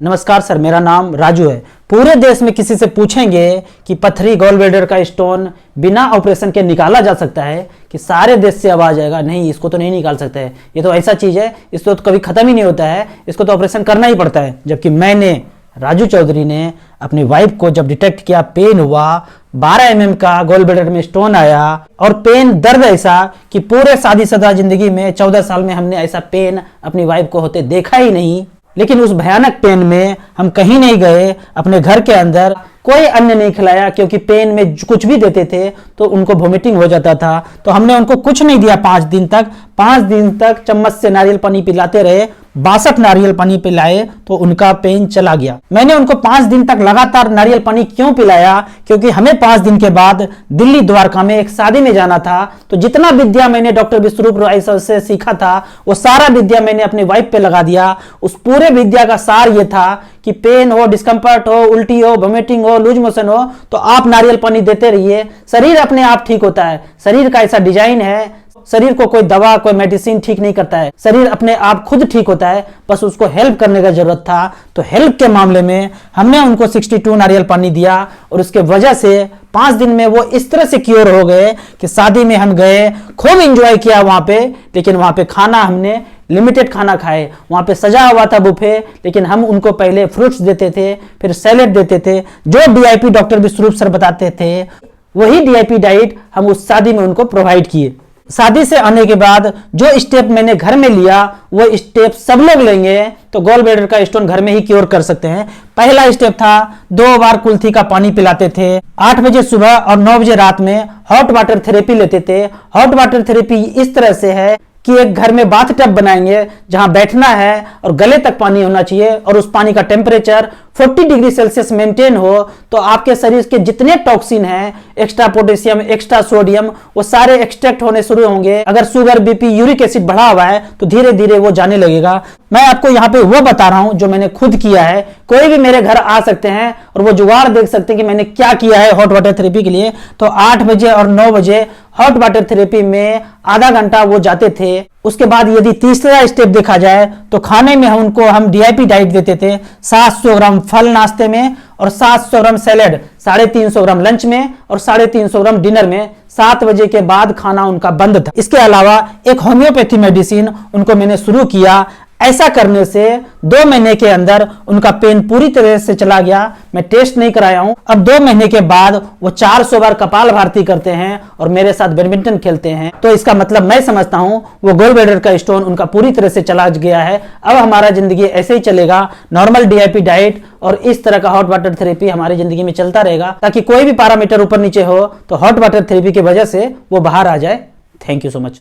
नमस्कार सर, मेरा नाम राजू है। पूरे देश में किसी से पूछेंगे कि पथरी गॉल ब्लैडर का स्टोन बिना ऑपरेशन के निकाला जा सकता है कि सारे देश से आवाज आएगा नहीं, इसको तो नहीं निकाल सकते हैं, ये तो ऐसा चीज है, इसको तो कभी खत्म ही नहीं होता है, इसको तो ऑपरेशन करना ही पड़ता है। जबकि मैंने, राजू चौधरी ने अपनी वाइफ को जब डिटेक्ट किया, पेन हुआ, 12 mm का गॉल ब्लैडर में स्टोन आया और पेन दर्द ऐसा कि पूरे शादीशुदा जिंदगी में 14 साल में हमने ऐसा पेन अपनी वाइफ को होते देखा ही नहीं। लेकिन उस भयानक पेन में हम कहीं नहीं गए, अपने घर के अंदर कोई अन्न नहीं खिलाया, क्योंकि पेन में कुछ भी देते थे तो उनको वोमिटिंग हो जाता था। तो हमने उनको कुछ नहीं दिया 5 दिन तक। 5 दिन तक चम्मच से नारियल पानी पिलाते रहे, 62 नारियल पानी पिलाए तो उनका पेन चला गया। मैंने उनको 5 दिन तक लगातार नारियल पानी क्यों पिलाया? क्योंकि हमें 5 दिन के बाद दिल्ली द्वारका में एक शादी में जाना था। तो जितना विद्या मैंने डॉक्टर विश्वरूप रॉय से सीखा था वो सारा विद्या मैंने अपनी वाइफ पे लगा दिया। उस पूरे विद्या का सार ये था कि पेन हो, डिस्कम्फर्ट हो, उल्टी हो, वोमिटिंग हो, लूज मोशन हो तो आप नारियल पानी देते रहिए, शरीर अपने आप ठीक होता है। शरीर का ऐसा डिजाइन है, शरीर को कोई दवा, कोई मेडिसिन ठीक नहीं करता है, शरीर अपने आप खुद ठीक होता है, बस उसको हेल्प करने का जरूरत था। तो हेल्प के मामले में हमने उनको 62 नारियल पानी दिया और उसके वजह से 5 दिन में वो इस तरह से क्योर हो गए कि शादी में हम गए, खूब एंजॉय किया वहां पे। लेकिन वहां पे खाना हमने लिमिटेड खाना खाए, वहां पे सजा हुआ था बुफे, लेकिन हम उनको पहले फ्रूट्स देते थे, फिर सैलेड देते थे, जो डीआईपी डॉक्टर विश्वरूप सर बताते थे वही डीआईपी डाइट हम उस शादी में उनको प्रोवाइड किए। शादी से आने के बाद जो स्टेप मैंने घर में लिया वो स्टेप सब लोग लेंगे तो गॉल ब्लैडर का स्टोन घर में ही क्योर कर सकते हैं। पहला स्टेप था 2 बार कुल्थी का पानी पिलाते थे, 8 बजे सुबह और 9 बजे रात में हॉट वाटर थेरेपी लेते थे। हॉट वाटर थेरेपी इस तरह से है कि एक घर में बाथ टब बनाएंगे जहां बैठना है और गले तक पानी होना चाहिए और उस पानी का टेम्परेचर 40 डिग्री सेल्सियस मेंटेन हो तो आपके शरीर के जितने टॉक्सिन हैं, एक्स्ट्रा पोटेशियम, एक्स्ट्रा सोडियम, वो सारे एक्सट्रैक्ट होने शुरू होंगे। अगर शुगर, बीपी, यूरिक एसिड बढ़ा हुआ है तो धीरे धीरे वो जाने लगेगा। मैं आपको यहाँ पे वो बता रहा हूं जो मैंने खुद किया है। कोई भी मेरे घर आ सकते हैं और वो जुगाड़ देख सकते हैं कि मैंने क्या किया है हॉट वाटर थेरेपी के लिए। तो 8 बजे और 9 बजे हॉट वाटर थेरेपी में आधा घंटा वो जाते थे। उसके बाद यदि तीसरा स्टेप देखा जाए तो खाने में हम डीआईपी डाइट देते थे। 700 ग्राम फल नाश्ते में और 700 ग्राम सैलेड, 350 ग्राम लंच में और 350 ग्राम डिनर में। 7 बजे के बाद खाना उनका बंद था। इसके अलावा एक होम्योपैथी मेडिसिन उनको मैंने शुरू किया। ऐसा करने से 2 महीने के अंदर उनका पेन पूरी तरह से चला गया। मैं टेस्ट नहीं कराया हूं। अब 2 महीने के बाद वो 400 बार कपाल भारती करते हैं और मेरे साथ बैडमिंटन खेलते हैं। तो इसका मतलब मैं समझता हूं वो गॉल ब्लैडर का स्टोन उनका पूरी तरह से चला गया है। अब हमारा जिंदगी ऐसे ही चलेगा, नॉर्मल डीआईपी डाइट और इस तरह का हॉट वाटर थेरेपी हमारी जिंदगी में चलता रहेगा, ताकि कोई भी पैरामीटर ऊपर नीचे हो तो हॉट वाटर थेरेपी की वजह से वो बाहर आ जाए। Thank you so much.